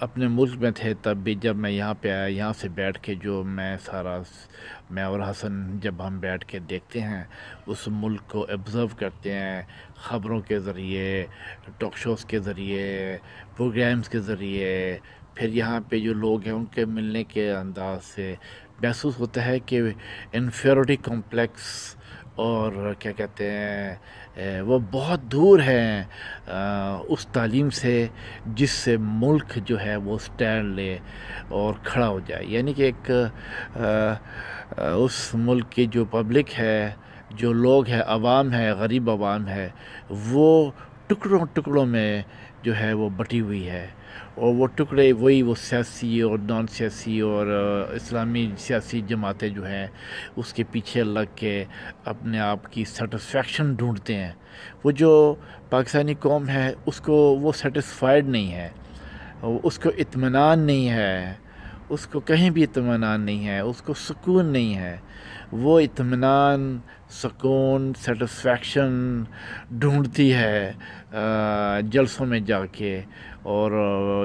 اپنے ملک میں تھے تب بھی جب میں یہاں پہ آیا، یہاں سے بیٹھ کے جو میں اور حسن جب ہم بیٹھ کے دیکھتے ہیں اس ملک کو ایبزرو کرتے ہیں، خبروں کے ذریعے، ٹاک شوز کے ذریعے، پروگرامز کے ذریعے، پھر یہاں پہ جو لوگ ہیں ان کے ملنے کے انداز سے محسوس ہوتا ہے کہ انفیریٹی کمپلیکس اور کیا کہتے ہیں وہ بہت دور ہیں اس تعلیم سے جس سے ملک جو ہے وہ سٹینڈ لے اور کھڑا ہو جائے. یعنی کہ ایک اس ملک کی جو پبلک ہے، جو لوگ ہے، عوام ہے، غریب عوام ہے، وہ ٹکڑوں ٹکڑوں میں جو ہے وہ بٹی ہوئی ہے، اور وہ ٹکڑے وہ سیاسی اور نان سیاسی اور اسلامی سیاسی جماعتیں جو ہیں اس کے پیچھے لگ کے اپنے آپ کی سیٹسفیکشن ڈھونڈتے ہیں. وہ جو پاکستانی قوم ہے اس کو وہ سیٹسفائیڈ نہیں ہے، اس کو اطمینان نہیں ہے، اس کو کہیں بھی اطمینان نہیں ہے، اس کو سکون نہیں ہے. وہ اطمینان، سکون، سیٹسفیکشن ڈھونڈتی ہے جلسوں میں جا کے، اور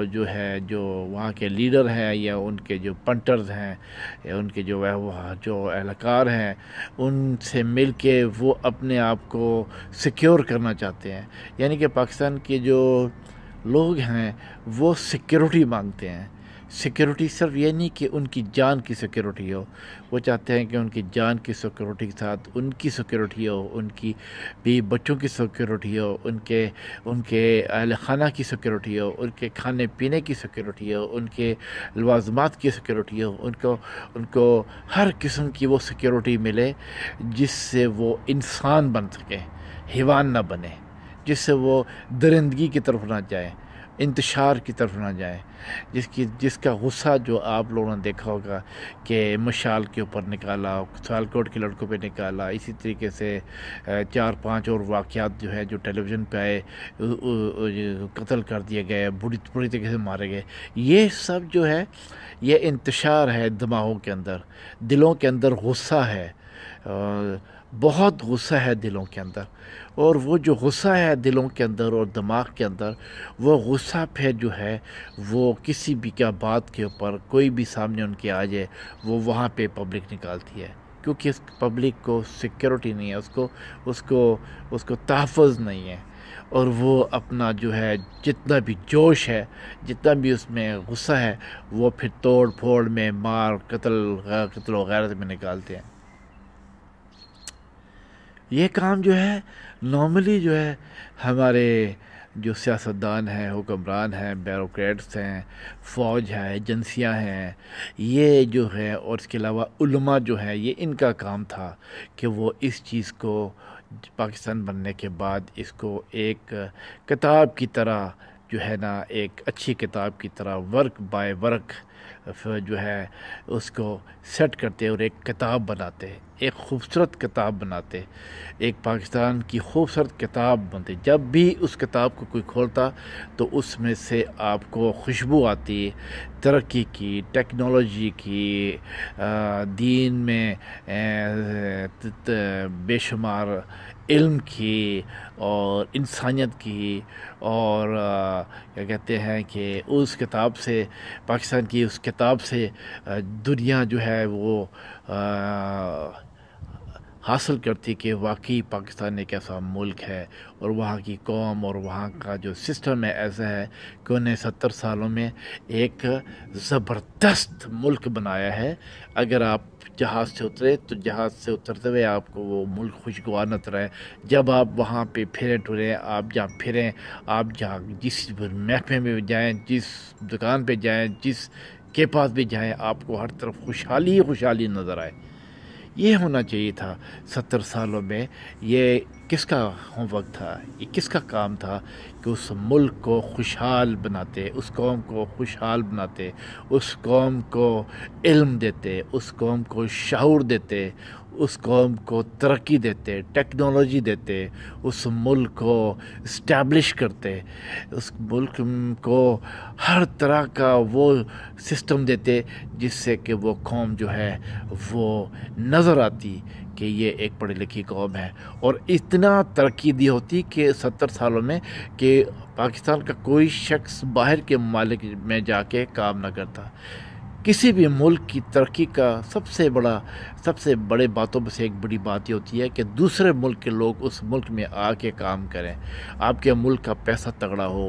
جو وہاں کے لیڈر ہیں یا ان کے جو پنٹرز ہیں یا ان کے جو اہلکار ہیں ان سے مل کے وہ اپنے آپ کو سیکیور کرنا چاہتے ہیں. یعنی کہ پاکستان کے جو لوگ ہیں وہ سیکیورٹی مانگتے ہیں. سیکیورٹی صرف یہ نہیں کہ ان کی جان کی سیکیورٹی ہو، وہ چاہتے ہیں کہ ان کی جان کی سیکیورٹی کے ساتھ ان کی سیکیورٹی ہو، ان کی بھی بچوں کی سیکیورٹی ہو، ان کے اہل خانہ کی سیکیورٹی ہو، ان کے کھانے پینے کی سیکیورٹی ہو، ان کے لوازمات کی سیکیورٹی ہو، ان کو ہر قسم کی وہ سیکیورٹی ملے جس سے وہ انسان بن سکے، حیوان نہ بنے، جس سے وہ درندگی کی طرف نہ جائے، انتشار کی طرف نہ جائے، جس کا غصہ جو آپ لوگوں نے دیکھا ہوگا کہ مشال کے اوپر نکالا، سیالکوٹ کے لڑکوں پہ نکالا، اسی طریقے سے 4-5 اور واقعات جو ہے جو ٹیلی ویژن پہ آئے، قتل کر دیے گئے، بری طریقے سے مارے گئے. یہ سب جو ہے یہ انتشار ہے دماغوں کے اندر، دلوں کے اندر غصہ ہے، بہت غصہ ہے دلوں کے اندر. اور وہ جو غصہ ہے دلوں کے اندر اور دماغ کے اندر، وہ غصہ پھر جو ہے وہ کسی بھی کیا بات کے اوپر کوئی بھی سامنے ان کے آ جائے وہ وہاں پہ پبلک نکالتی ہے، کیونکہ اس پبلک کو سیکیورٹی نہیں ہے، اس کو تحفظ نہیں ہے، اور وہ اپنا جو ہے جتنا بھی جوش ہے، جتنا بھی اس میں غصہ ہے، وہ پھر توڑ پھوڑ میں، قتل و غیرت میں نکالتے ہیں. یہ کام جو ہے نارملی جو ہے ہمارے جو سیاستدان ہیں، حکمران ہیں، بیوروکریٹس ہیں، فوج ہے، ایجنسیاں ہیں، یہ جو ہے، اور اس کے علاوہ علماء جو ہیں، یہ ان کا کام تھا کہ وہ اس چیز کو پاکستان بننے کے بعد اس کو ایک کتاب کی طرح جو ہے نا، ایک اچھی کتاب کی طرح ورک بائی ورک جو ہے اس کو سیٹ کرتے اور ایک کتاب بناتے، ایک خوبصورت کتاب بناتے، ایک پاکستان کی خوبصورت کتاب بنتی. جب بھی اس کتاب کو کوئی کھولتا تو اس میں سے آپ کو خوشبو آتی ترقی کی، ٹیکنالوجی کی، دین میں بے شمار علم کی اور انسانیت کی، اور کیا کہتے ہیں کہ اس کتاب سے، پاکستان کی اس کتاب سے دنیا جو ہے وہ حاصل کرتی کہ واقعی پاکستان ایک ایسا ملک ہے، اور وہاں کی قوم اور وہاں کا جو سسٹم ہے ایسا ہے کہ انہیں 70 سالوں میں ایک زبردست ملک بنایا ہے. اگر آپ جہاز سے اترے تو جہاز سے اترتے ہوئے آپ کو وہ ملک خوشگوار نظر آئے. جب آپ وہاں پہ پھریں ٹریں، آپ جہاں پھریں، آپ جہاں جس محکمے میں جائیں، جس دکان پہ جائیں، جس کے پاس بھی جائیں، آپ کو ہر طرف خوشحالی خوشحالی نظر آئے. یہ ہونا چاہیے تھا 70 سالوں میں. یہ کس کا ہوم ورک تھا، یہ کس کا کام تھا کہ اس ملک کو خوشحال بناتے، اس قوم کو خوشحال بناتے، اس قوم کو علم دیتے، اس قوم کو شعور دیتے، اس قوم کو ترقی دیتے، ٹیکنالوجی دیتے، اس ملک کو اسٹیبلش کرتے، اس ملک کو ہر طرح کا وہ سسٹم دیتے جس سے کہ وہ قوم جو ہے وہ نظر آتی کہ یہ ایک پڑھی لکھی قوم ہے، اور اتنا ترقی دی ہوتی کہ 70 سالوں میں کہ پاکستان کا کوئی شخص باہر کے ممالک میں جا کے کام نہ کرتا۔ کسی بھی ملک کی ترقی کا سب سے بڑے باتوں میں سے ایک بڑی بات یہ ہوتی ہے کہ دوسرے ملک کے لوگ اس ملک میں آ کے کام کریں، آپ کے ملک کا پیسہ تگڑا ہو،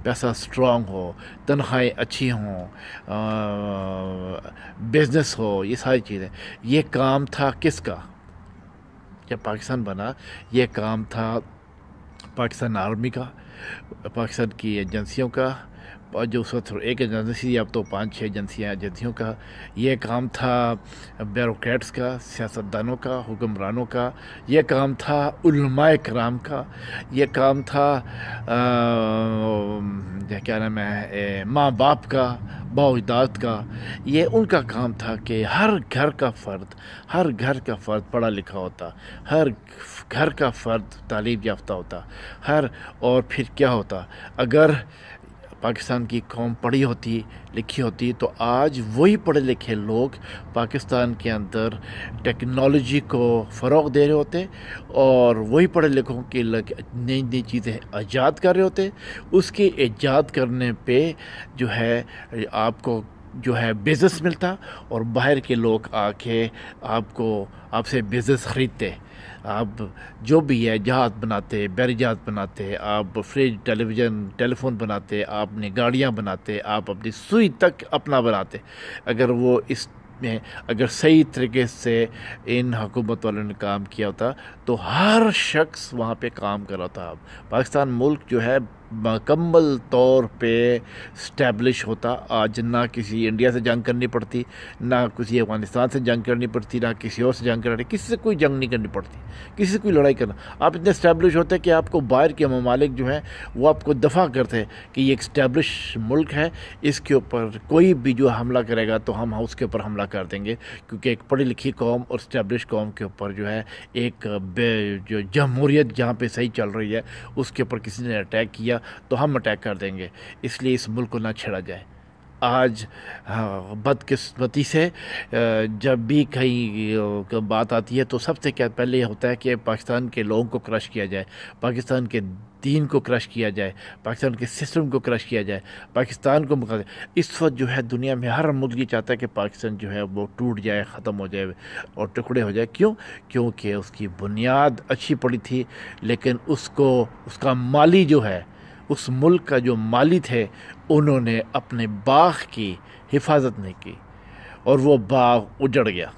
پیسہ سٹرونگ ہو، تنخواہیں اچھی ہوں، بزنس ہو، یہ ساری چیزیں۔ یہ کام تھا کس کا؟ جب پاکستان بنا یہ کام تھا پاکستان آرمی کا، پاکستان کی ایجنسیوں کا، اور جو اس وقت ایک ایجنسی اب تو 5-6 ایجنسیوں کا، یہ کام تھا بیوروکریٹس کا، سیاستدانوں کا، حکمرانوں کا، یہ کام تھا علماء کرام کا، یہ کام تھا کیا نام ہے ماں باپ کا، بااجداد کا۔ یہ ان کا کام تھا کہ ہر گھر کا فرد پڑھا لکھا ہوتا، ہر گھر کا فرد تعلیم یافتہ ہوتا، اور پھر کیا ہوتا اگر پاکستان کی قوم پڑھی ہوتی لکھی ہوتی تو آج وہی پڑھے لکھے لوگ پاکستان کے اندر ٹیکنالوجی کو فروغ دے رہے ہوتے، اور وہی پڑھے لکھوں کے نئی چیزیں ایجاد کر رہے ہوتے۔ اس کے ایجاد کرنے پہ جو ہے آپ کو جو ہے بزنس ملتا، اور باہر کے لوگ آ کے آپ سے بزنس خریدتے۔ آپ جو بھی ہے جہاز بناتے، بحری جہاز بناتے، آپ فریج، ٹیلی ویژن، ٹیلی فون بناتے، آپ اپنی گاڑیاں بناتے، آپ اپنی سوئی تک اپنا بناتے۔ اگر صحیح طریقے سے ان حکومت والوں نے کام کیا ہوتا تو ہر شخص وہاں پہ کام کر رہا تھا۔ پاکستان ملک جو ہے مکمل طور پہ اسٹیبلش ہوتا، آج نہ کسی انڈیا سے جنگ کرنی پڑتی، نہ کسی افغانستان سے جنگ کرنی پڑتی، نہ کسی اور سے جنگ کرنی، کسی سے کوئی جنگ نہیں کرنی پڑتی، کسی سے کوئی لڑائی کرنا۔ آپ اتنے اسٹیبلش ہوتے کہ آپ کو باہر کے ممالک جو ہیں وہ آپ کو دفاع کرتے کہ یہ ایک اسٹیبلش ملک ہے، اس کے اوپر کوئی بھی جو حملہ کرے گا تو ہم اس کے اوپر حملہ کر دیں گے، کیونکہ ایک پڑھی لکھی قوم اور اسٹیبلش قوم کے اوپر جو ہے ایک جو جمہوریت جہاں پہ صحیح چل رہی ہے اس کے اوپر کسی نے اٹیک کیا تو ہم اٹیک کر دیں گے، اس لیے اس ملک کو نہ چھیڑا جائے۔ آج بدقسمتی سے جب بھی کہیں بات آتی ہے تو سب سے پہلے یہ ہوتا ہے کہ پاکستان کے لوگوں کو کرش کیا جائے، پاکستان کے دین کو کرش کیا جائے، پاکستان کے سسٹم کو کرش کیا جائے، پاکستان کو اس وقت جو ہے دنیا میں ہر ملک یہ چاہتا ہے کہ پاکستان جو ہے وہ ٹوٹ جائے، ختم ہو جائے اور ٹکڑے ہو جائے۔ کیونکہ اس کی بنیاد اچھی پڑی تھی، لیکن اس کا مالی جو ہے، اس ملک کا جو مالی تھے انہوں نے اپنے باغ کی حفاظت نہیں کی، اور وہ باغ اجڑ گیا۔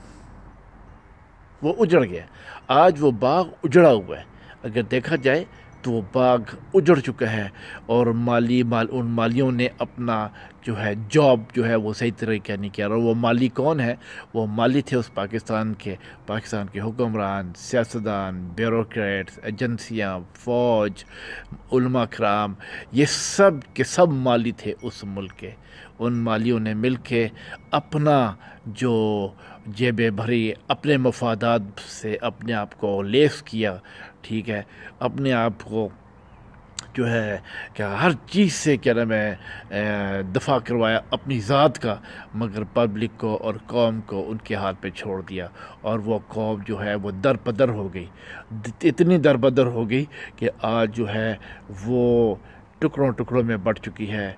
آج وہ باغ اجڑا ہوا ہے، اگر دیکھا جائے تو وہ باغ اجڑ چکا ہے، اور ان مالیوں نے اپنا جو ہے جاب جو ہے وہ صحیح طریقے نہیں کیا۔ اور وہ مالی کون ہے؟ وہ مالی تھے اس پاکستان کے حکمران، سیاستدان، بیوروکریٹس، ایجنسیاں، فوج، علماء کرام، یہ سب کے سب مالی تھے اس ملک کے۔ ان مالیوں نے مل کے اپنا جو جیبیں بھری، اپنے مفادات سے اپنے آپ کو لیس کیا، ٹھیک ہے، اپنے آپ کو جو ہے کہ ہر چیز سے کیا نام ہے دفاع کروایا اپنی ذات کا، مگر پبلک کو اور قوم کو ان کے ہاتھ پہ چھوڑ دیا، اور وہ قوم جو ہے وہ درپدر ہو گئی، اتنی درپدر ہو گئی کہ آج جو ہے وہ ٹکڑوں میں بٹ چکی ہے،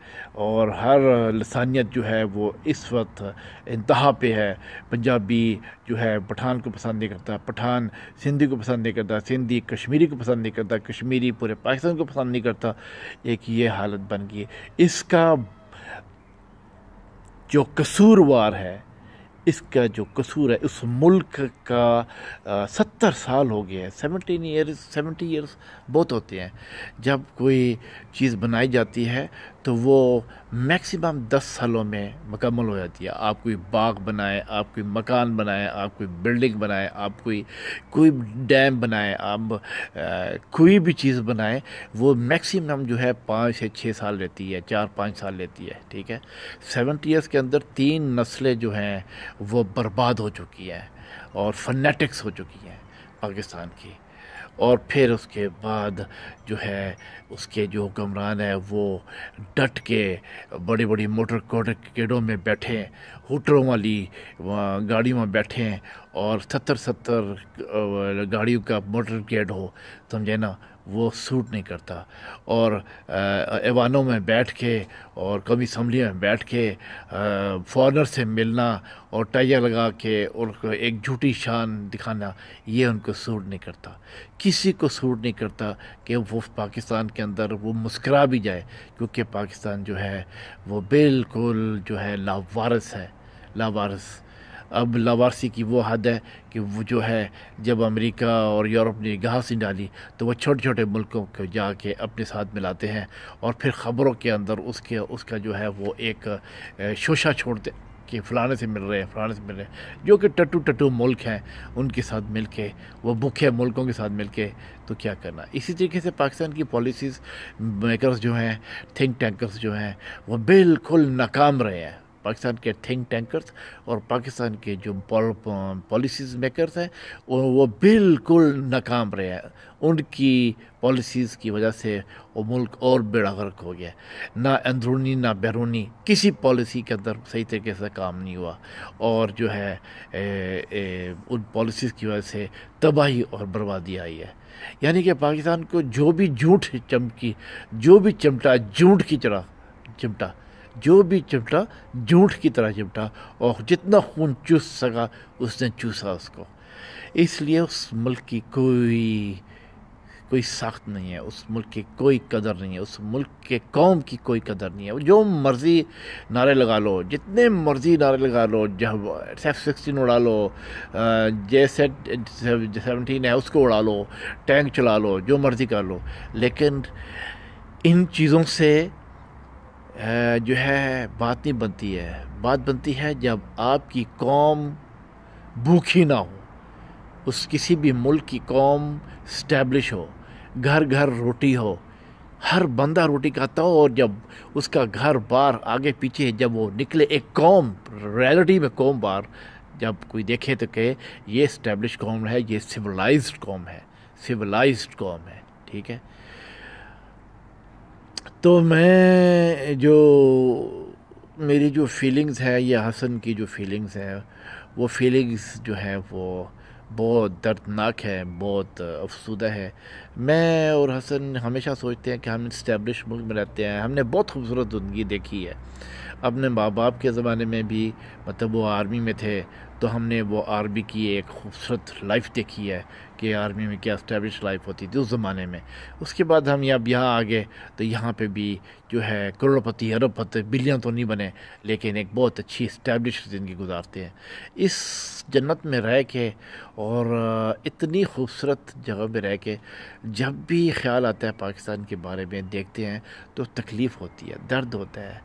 اور ہر لسانیت جو ہے وہ اس وقت انتہا پہ ہے۔ پنجابی جو ہے پٹھان کو پسند نہیں کرتا، پٹھان سندھی کو پسند نہیں کرتا، سندھی کشمیری کو پسند نہیں کرتا، کشمیری پورے پاکستان کو پسند نہیں کرتا۔ ایک یہ حالت بن گئی۔ اس کا جو قصوروار ہے، اس کا جو قصور ہے، اس ملک کا 70 سال ہو گیا ہے، 70 ایئرز بہت ہوتے ہیں۔ جب کوئی چیز بنائی جاتی ہے تو وہ میکسیمم 10 سالوں میں مکمل ہو جاتی ہے. آپ کوئی باغ بنائیں، آپ کوئی مکان بنائیں، آپ کوئی بلڈنگ بنائیں، آپ کوئی ڈیم بنائیں، آپ کوئی بھی چیز بنائیں، وہ میکسیمم جو ہے 5 سے 6 سال لیتی ہے، 4-5 سال لیتی ہے. ٹھیک ہے. 70 ایئرس کے اندر 3 نسلیں جو ہیں وہ برباد ہو چکی ہیں اور فنیٹکس ہو چکی ہیں پاکستان کی. اور پھر اس کے بعد جو ہے اس کے جو حکمران ہے وہ ڈٹ کے بڑی بڑی موٹر کیڈوں میں بیٹھے، ہوٹلوں والی گاڑیوں میں بیٹھے، اور 70 گاڑیوں کا موٹر کیڈ ہو، سمجھے نا، وہ سوٹ نہیں کرتا. اور ایوانوں میں بیٹھ کے اور کبھی اسمبلی میں بیٹھ کے فارنر سے ملنا اور ٹائیاں لگا کے اور ایک جھوٹی شان دکھانا، یہ ان کو سوٹ نہیں کرتا. کسی کو سوٹ نہیں کرتا کہ وہ پاکستان کے اندر وہ مسکرا بھی جائے، کیونکہ پاکستان جو ہے وہ بالکل جو ہے لاوارث ہے، لاوارث. اب لاوارثی کی وہ حد ہے کہ وہ جو ہے جب امریکہ اور یورپ نے گھاس نہیں ڈالی تو وہ چھوٹے چھوٹے ملکوں کو جا کے اپنے ساتھ ملاتے ہیں، اور پھر خبروں کے اندر اس کا جو ہے وہ ایک شوشہ چھوڑتے کہ فلانے سے مل رہے ہیں، فلانے سے مل رہے ہیں، جو کہ ٹٹو ملک ہیں، ان کے ساتھ مل کے، وہ بھوکے ملکوں کے ساتھ مل کے تو کیا کرنا. اسی طریقے سے پاکستان کی پالیسیز میکرز جو ہیں، تھنک ٹینکرز جو ہیں، وہ بالکل ناکام رہے ہیں. پاکستان کے تھنک ٹینکرز اور پاکستان کے جو پالیسیز میکرز ہیں وہ بالکل ناکام رہے ہیں. ان کی پالیسیز کی وجہ سے وہ ملک اور بیڑا غرق ہو گیا. نہ اندرونی نہ بیرونی کسی پالیسی کے اندر صحیح طریقے سے کام نہیں ہوا، اور جو ہے ان پالیسیز کی وجہ سے تباہی اور بربادی آئی ہے. یعنی کہ پاکستان کو جو بھی جھوٹ چمکی، جو بھی چمٹا جھوٹ کی طرح چمٹا، جو بھی چمٹا جھوٹ کی طرح چمٹا، اور جتنا خون چوس سکا اس نے چوسا اس کو. اس لیے اس ملک کی کوئی ساخت نہیں ہے، اس ملک کی کوئی قدر نہیں ہے، اس ملک کے قوم کی کوئی قدر نہیں ہے. جو مرضی نعرے لگا لو، جتنے مرضی نعرے لگا لو، F-16 اڑا لو، J-17 ہے اس کو اڑا لو، ٹینک چلا لو، جو مرضی کر لو، لیکن ان چیزوں سے جو ہے بات نہیں بنتی ہے. بات بنتی ہے جب آپ کی قوم بھوکی نہ ہو، اس کسی بھی ملک کی قوم اسٹیبلش ہو، گھر گھر روٹی ہو، ہر بندہ روٹی کھاتا ہو، اور جب اس کا گھر بار آگے پیچھے جب وہ نکلے ایک قوم، ریئلٹی میں قوم بار جب کوئی دیکھے تو کہ یہ اسٹیبلش قوم ہے، یہ سویلائزڈ قوم ہے، سویلائزڈ قوم ہے. ٹھیک ہے. تو میں جو میری جو فیلنگز ہے، یا حسن کی جو فیلنگز ہے، وہ فیلنگز جو ہے وہ بہت دردناک ہے، بہت افسردہ ہے. میں اور حسن ہمیشہ سوچتے ہیں کہ ہم اسٹیبلش ملک میں رہتے ہیں، ہم نے بہت خوبصورت زندگی دیکھی ہے. اپنے ماں باپ کے زمانے میں بھی مطلب وہ آرمی میں تھے تو ہم نے وہ آرمی کی ایک خوبصورت لائف دیکھی ہے کہ آرمی میں کیا اسٹیبلش لائف ہوتی تھی اس زمانے میں. اس کے بعد ہم یہاں آ گئے تو یہاں پہ بھی جو ہے کروڑ پتی، ارب پتی، بلین تو نہیں بنے، لیکن ایک بہت اچھی اسٹیبلش زندگی گزارتے ہیں. اس جنت میں رہ کے اور اتنی خوبصورت جگہ پہ رہ کے جب بھی خیال آتا ہے پاکستان کے بارے میں، دیکھتے ہیں تو تکلیف ہوتی ہے، درد ہوتا ہے،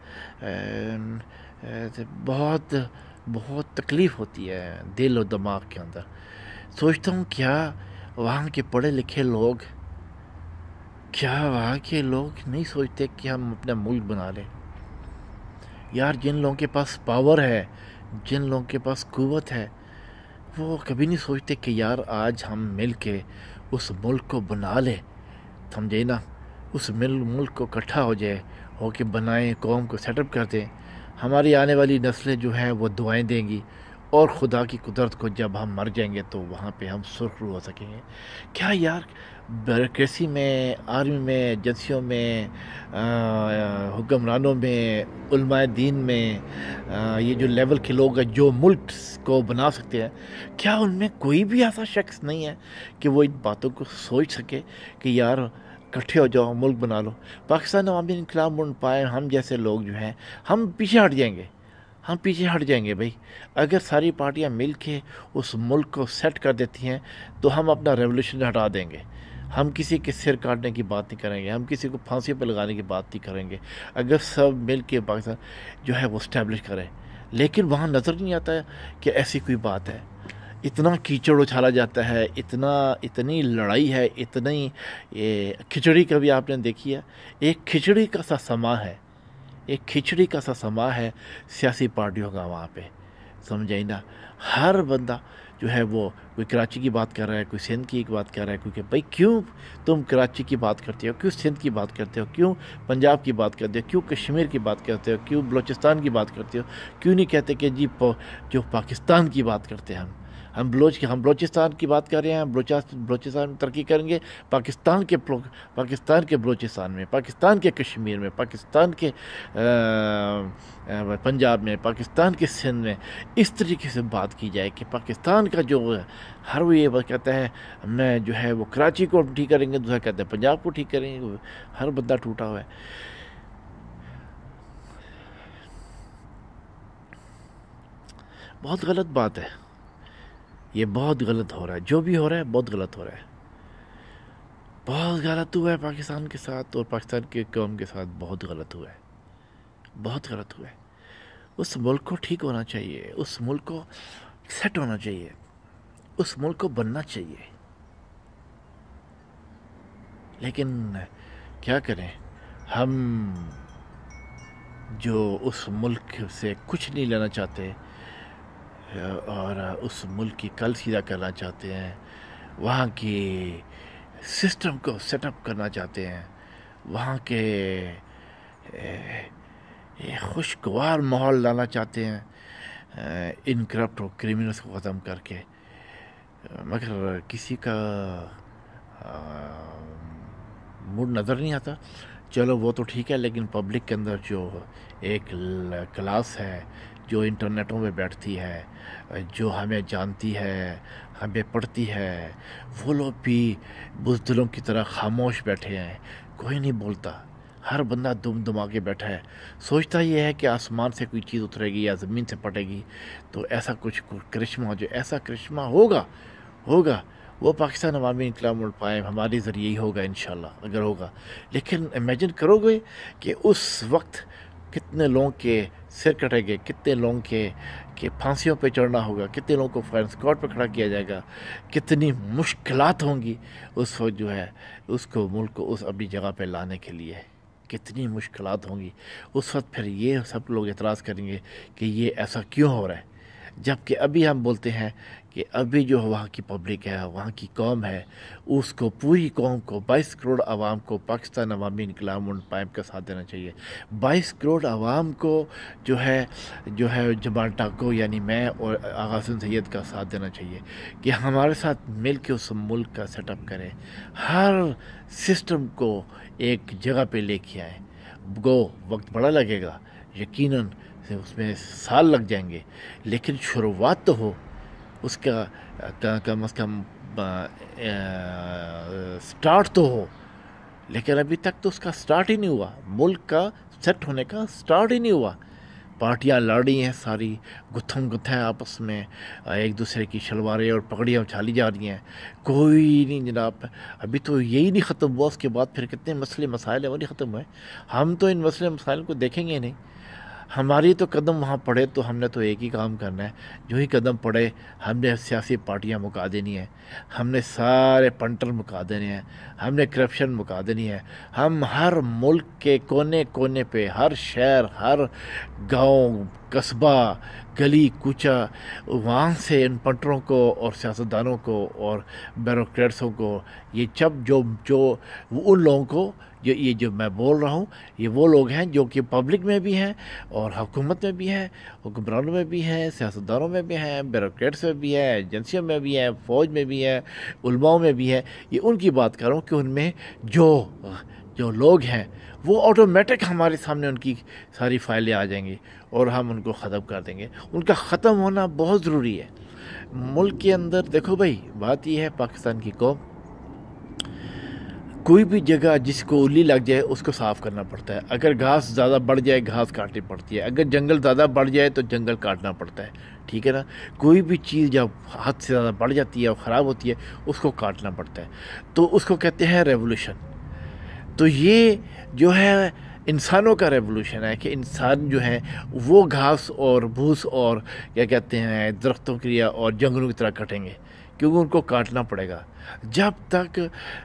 بہت بہت تکلیف ہوتی ہے دل و دماغ کے اندر. سوچتا ہوں کیا وہاں کے پڑھے لکھے لوگ، کیا وہاں کے لوگ نہیں سوچتے کہ ہم اپنا ملک بنا لیں؟ یار جن لوگوں کے پاس پاور ہے، جن لوگوں کے پاس قوت ہے، وہ کبھی نہیں سوچتے کہ یار آج ہم مل کے اس ملک کو بنا لیں. سمجھے نا، اس ملک کو اکٹھا ہو کے بنائیں، قوم کو سیٹ اپ کر دیں. ہماری آنے والی نسلیں جو ہیں وہ دعائیں دیں گی، اور خدا کی قدرت کو جب ہم مر جائیں گے تو وہاں پہ ہم سرخرو ہو سکیں گے. کیا یار بیوروکریسی میں، آرمی میں، ایجنسیوں میں، حکمرانوں میں، علماء دین میں، یہ جو لیول کے لوگ ہیں جو ملک کو بنا سکتے ہیں، کیا ان میں کوئی بھی ایسا شخص نہیں ہے کہ وہ ان باتوں کو سوچ سکے کہ یار اکٹھے ہو جاؤ، ملک بنا لو؟ پاکستان عوامی انقلاب مڑ پائے، ہم جیسے لوگ جو ہیں ہم پیچھے ہٹ جائیں گے، ہم پیچھے ہٹ جائیں گے بھائی. اگر ساری پارٹیاں مل کے اس ملک کو سیٹ کر دیتی ہیں تو ہم اپنا ریولوشن ہٹا دیں گے، ہم کسی کے سر کاٹنے کی بات نہیں کریں گے، ہم کسی کو پھانسی پہ لگانے کی بات نہیں کریں گے اگر سب مل کے پاکستان جو ہے وہ اسٹیبلش کریں. لیکن وہاں نظر نہیں آتا ہے کہ ایسی کوئی بات ہے. اتنا کیچڑ اچھالا جاتا ہے، اتنی لڑائی ہے، اتنی کھچڑی کبھی آپ نے دیکھی ہے؟ ایک کھچڑی کا سا سما ہے، ایک کھچڑی کا سا سما ہے سیاسی پارٹیوں کا وہاں پہ. سمجھائی نا؟ ہر بندہ جو ہے وہ کوئی کراچی کی بات کر رہا ہے، کوئی سندھ کی بات کر رہا ہے. کیونکہ بھائی کیوں تم کراچی کی بات کرتے ہو، کیوں سندھ کی بات کرتے ہو، کیوں پنجاب کی بات کرتے ہو، کیوں کشمیر کی بات کرتے ہو، کیوں بلوچستان کی بات کرتے ہو؟ کیوں نہیں کہتے کہ جی جو پاکستان کی بات کرتے ہیں ہم بلوچستان کی بات کر رہے ہیں، بلوچستان میں ترقی کریں گے، پاکستان کے بلوچستان میں، پاکستان کے کشمیر میں، پاکستان کے پنجاب میں، پاکستان کے سندھ میں اس طریقے سے بات کی جائے کہ پاکستان کا جو ہر وہ یہ بات کہتا ہے میں جو ہے وہ کراچی کو ٹھیک کریں گے، دوسرا کہتا ہے پنجاب کو ٹھیک کریں گے. ہر بندہ ٹوٹا ہوا ہے. بہت غلط بات ہے یہ، بہت غلط ہو رہا ہے. جو بھی ہو رہا ہے بہت غلط ہو رہا ہے، بہت غلط ہوا ہے پاکستان کے ساتھ، اور پاکستان کے قوم کے ساتھ بہت غلط ہوا ہے، بہت غلط ہوا ہے. اس ملک کو ٹھیک ہونا چاہیے، اس ملک کو سیٹ ہونا چاہیے، اس ملک کو بننا چاہیے. لیکن کیا کریں، ہم جو اس ملک سے کچھ نہیں لینا چاہتے اور اس ملک کی کل سیدھا کرنا چاہتے ہیں، وہاں کی سسٹم کو سیٹ اپ کرنا چاہتے ہیں، وہاں کے خوشگوار ماحول لانا چاہتے ہیں ان کرپٹ اور کرمنلس کو ختم کر کے. مگر کسی کا موڈ نظر نہیں آتا. چلو وہ تو ٹھیک ہے، لیکن پبلک کے اندر جو ایک کلاس ہے جو انٹرنیٹوں میں بیٹھتی ہے، جو ہمیں جانتی ہے، ہمیں پڑھتی ہے، وہ لوگ بھی بزدلوں کی طرح خاموش بیٹھے ہیں. کوئی نہیں بولتا، ہر بندہ دم دما کے بیٹھا ہے. سوچتا یہ ہے کہ آسمان سے کوئی چیز اترے گی یا زمین سے پٹے گی تو ایسا کچھ کرشمہ، جو ایسا کرشمہ ہوگا وہ پاکستان عوامی انقلاب ملک ہمارے ذریعے ہی ہوگا انشاءاللہ اگر ہوگا. لیکن امیجن کرو گے کہ اس وقت کتنے لوگوں کے سر کٹے گے، کتنے لوگوں کے پھانسیوں پہ چڑھنا ہوگا، کتنے لوگوں کو فائرنگ اسکواڈ پہ کھڑا کیا جائے گا، کتنی مشکلات ہوں گی اس وقت جو ہے اس کو ملک کو اس اپنی جگہ پہ لانے کے لیے. کتنی مشکلات ہوں گی اس وقت. پھر یہ سب لوگ اعتراض کریں گے کہ یہ ایسا کیوں ہو رہا ہے، جبکہ ابھی ہم بولتے ہیں کہ ابھی جو وہاں کی پبلک ہے، وہاں کی قوم ہے، اس کو پوری قوم کو 22 کروڑ عوام کو پاکستان عوامی انقلاب ملک کا ساتھ دینا چاہیے. 22 کروڑ عوام کو جو ہے جمال ٹاکو یعنی میں اور آغا حسن سید کا ساتھ دینا چاہیے کہ ہمارے ساتھ مل کے اس ملک کا سیٹ اپ کریں، ہر سسٹم کو ایک جگہ پہ لے کے آئیں. وقت بڑا لگے گا یقیناً، اس میں سال لگ جائیں گے، لیکن شروعات تو ہو اس کا، کم از کم سٹارٹ تو ہو. لیکن ابھی تک تو اس کا سٹارٹ ہی نہیں ہوا، ملک کا سیٹ ہونے کا سٹارٹ ہی نہیں ہوا. پارٹیاں لڑ رہی ہیں، ساری گتھم گتھیں آپس میں، ایک دوسرے کی شلواریں اور پگڑیاں اچھالی جا رہی ہیں. کوئی نہیں جناب، ابھی تو یہی نہیں ختم ہوا، اس کے بعد پھر کتنے مسئلے مسائل ہیں وہ نہیں ختم ہوئے. ہم تو ان مسئلے مسائل کو دیکھیں گے نہیں. ہماری تو قدم وہاں پڑے تو ہم نے تو ایک ہی کام کرنا ہے، جو ہی قدم پڑے ہم نے سیاسی پارٹیاں مکا دینی ہیں، ہم نے سارے پنٹر مکا دینے ہیں، ہم نے کرپشن مکا دینی ہے. ہم ہر ملک کے کونے کونے پہ، ہر شہر، ہر گاؤں، قصبہ، گلی کوچہ، وہاں سے ان پنٹروں کو اور سیاستدانوں کو اور بیوروکریٹسوں کو، یہ جو ان لوگوں کو یہ جو میں بول رہا ہوں، یہ وہ لوگ ہیں جو کہ پبلک میں بھی ہیں اور حکومت میں بھی ہیں، حکمرانوں میں بھی ہیں، سیاستدانوں میں بھی ہیں، بیوروکریٹس میں بھی ہیں، ایجنسیوں میں بھی ہیں، فوج میں بھی ہیں، علماء میں بھی ہیں. یہ ان کی بات کر رہا ہوں کہ ان میں جو لوگ ہیں وہ آٹومیٹک ہمارے سامنے ان کی ساری فائلیں آ جائیں گی اور ہم ان کو ختم کر دیں گے. ان کا ختم ہونا بہت ضروری ہے. ملک کے اندر دیکھو بھائی، بات یہ ہے پاکستان کی قوم کوئی بھی جگہ جس کو الی لگ جائے اس کو صاف کرنا پڑتا ہے. اگر گھاس زیادہ بڑھ جائے گھاس کاٹنی پڑتی ہے, اگر جنگل زیادہ بڑھ جائے تو جنگل کاٹنا پڑتا ہے, ٹھیک ہے نا. کوئی بھی چیز جب حد سے زیادہ بڑھ جاتی ہے اور خراب ہوتی ہے اس کو کاٹنا پڑتا ہے, تو اس کو کہتے ہیں ریولوشن. تو یہ جو ہے انسانوں کا ریولوشن ہے کہ انسان جو ہے وہ گھاس اور بھوس اور کیا کہتے ہیں درختوں کی اور جنگلوں کی طرح کٹیں گے, کیونکہ ان کو کاٹنا پڑے گا. جب تک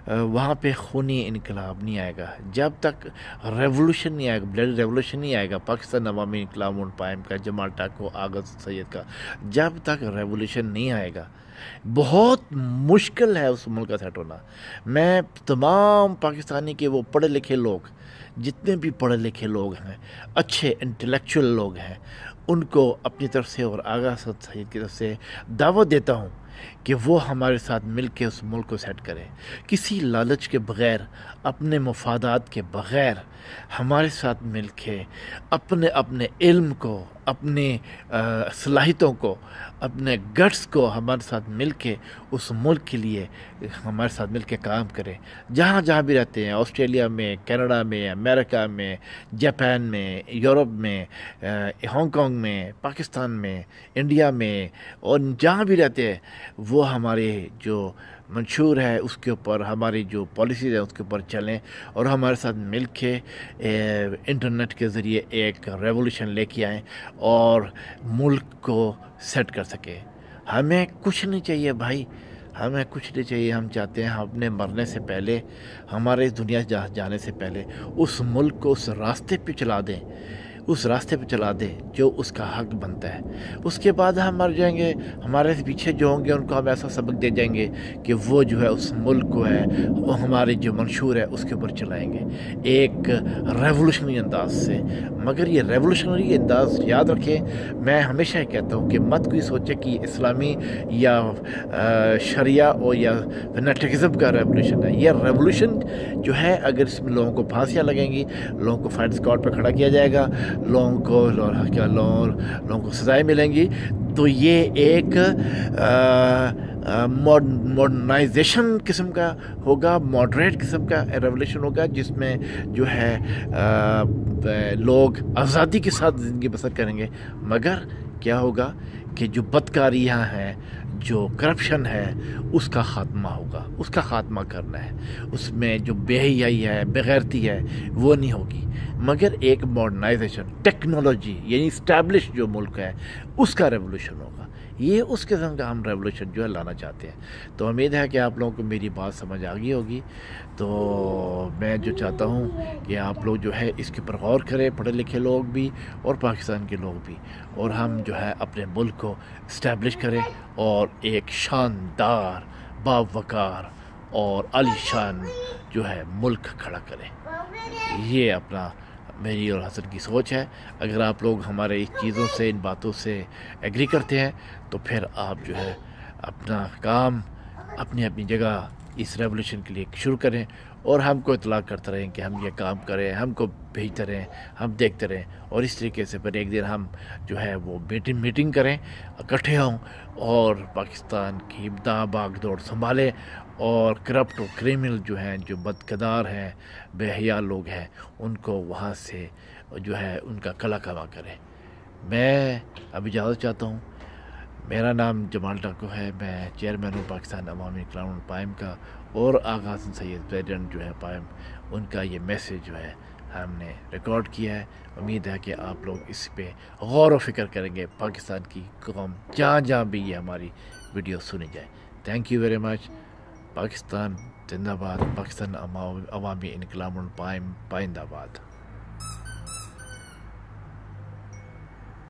وہاں پہ خونی انقلاب نہیں آئے گا, جب تک ریولوشن نہیں آئے گا, بلڈ ریولوشن نہیں آئے گا, پاکستان عوامی انقلاب پائم کا, جمال ٹاکو, آغا سید کا, جب تک ریولوشن نہیں آئے گا بہت مشکل ہے اس ملک کا سیٹ ہونا. میں تمام پاکستانی کے وہ پڑھے لکھے لوگ, جتنے بھی پڑھے لکھے لوگ ہیں, اچھے انٹلیکچوئل لوگ ہیں, ان کو اپنی طرف سے اور آغا سید کی طرف سے دعوت دیتا ہوں کہ وہ ہمارے ساتھ مل کے اس ملک کو سیٹ کریں, کسی لالچ کے بغیر, اپنے مفادات کے بغیر ہمارے ساتھ مل کے اپنے علم کو, اپنے صلاحیتوں کو, اپنے گٹس کو ہمارے ساتھ مل کے اس ملک کے لیے ہمارے ساتھ مل کے کام کریں. جہاں جہاں بھی رہتے ہیں, آسٹریلیا میں, کینیڈا میں, امریکہ میں, جاپان میں, یورپ میں, ہانگ کانگ میں, پاکستان میں, انڈیا میں, اور جہاں بھی رہتے ہیں وہ ہمارے جو منشور ہے اس کے اوپر, ہماری جو پالیسیز ہیں اس کے اوپر چلیں, اور ہمارے ساتھ مل کے انٹرنیٹ کے ذریعے ایک ریولوشن لے کے آئیں اور ملک کو سیٹ کر سکیں. ہمیں کچھ نہیں چاہیے بھائی, ہمیں کچھ نہیں چاہیے. ہم چاہتے ہیں ہم اپنے مرنے سے پہلے, ہمارے اس دنیا سے جانے سے پہلے اس ملک کو اس راستے پہ چلا دیں, اس راستے پہ چلا دیں جو اس کا حق بنتا ہے. اس کے بعد ہم مر جائیں گے, ہمارے پیچھے جو ہوں گے ان کو ہم ایسا سبق دے جائیں گے کہ وہ جو ہے اس ملک کو ہے وہ ہمارے جو منشور ہے اس کے اوپر چلائیں گے ایک ریولوشنری انداز سے. مگر یہ ریولوشنری انداز یاد رکھیں, میں ہمیشہ یہ کہتا ہوں کہ مت کوئی سوچے کہ اسلامی یا شریعہ اور یا فنیٹکزم کا ریولوشن ہے. یہ ریولوشن جو ہے اگر اس میں لوگوں کو پھانسیاں لگیں گی, لوگوں کو فائر اسکواڈ پہ کھڑا کیا جائے گا, لوگوں کو سزائیں ملیں گی, تو یہ ایک ماڈرنائزیشن قسم کا ہوگا, ماڈریٹ قسم کا ریولوشن ہوگا, جس میں جو ہے لوگ آزادی کے ساتھ زندگی بسر کریں گے. مگر کیا ہوگا کہ جو بدکاریاں ہیں, جو کرپشن ہے, اس کا خاتمہ ہوگا, اس کا خاتمہ کرنا ہے. اس میں جو بے حیائی ہے, بے غیرتی ہے, وہ نہیں ہوگی. مگر ایک ماڈرنائزیشن, ٹیکنالوجی یعنی اسٹیبلش جو ملک ہے اس کا ریولوشن ہوگا. یہ اس قسم کا ہم ریولوشن جو ہے لانا چاہتے ہیں. تو امید ہے کہ آپ لوگوں کو میری بات سمجھ آ گئی ہوگی. تو میں جو چاہتا ہوں کہ آپ لوگ جو ہے اس کے اوپر غور کریں, پڑھے لکھے لوگ بھی اور پاکستان کے لوگ بھی, اور ہم جو ہے اپنے ملک کو اسٹیبلش کریں اور ایک شاندار, باوقار اور عالی شان جو ہے ملک کھڑا کریں. یہ اپنا میری اور حسن کی سوچ ہے. اگر آپ لوگ ہمارے اس چیزوں سے, ان باتوں سے ایگری کرتے ہیں تو پھر آپ جو ہے اپنا کام اپنی اپنی جگہ اس ریولوشن کے لیے شروع کریں, اور ہم کو اطلاع کرتے رہیں کہ ہم یہ کام کریں, ہم کو بھیجتے رہیں, ہم دیکھتے رہیں, اور اس طریقے سے پھر ایک دن ہم جو ہے وہ میٹنگ کریں, اکٹھے ہوں اور پاکستان کی باغ دوڑ سنبھالیں, اور کرپٹ اور کریمنل جو ہیں, جو بدکردار ہیں, بے حیا لوگ ہیں, ان کو وہاں سے جو ہے ان کا کلا کما کریں. میں اب اجازت چاہتا ہوں. میرا نام جمال ٹاکو ہے, میں چیئرمین ہوں پاکستان عوامی انقلاب پائم کا, اور آغا حسن سید پریزیڈنٹ جو ہے پائم, ان کا یہ میسیج جو ہے ہم نے ریکارڈ کیا ہے. امید ہے کہ آپ لوگ اس پہ غور و فکر کریں گے, پاکستان کی قوم جہاں جہاں بھی یہ ہماری ویڈیو سنی جائے. Thank you very much. Pakistan زندہ باد, پاکستان عوامی انقلاب پائم پائندہ باد.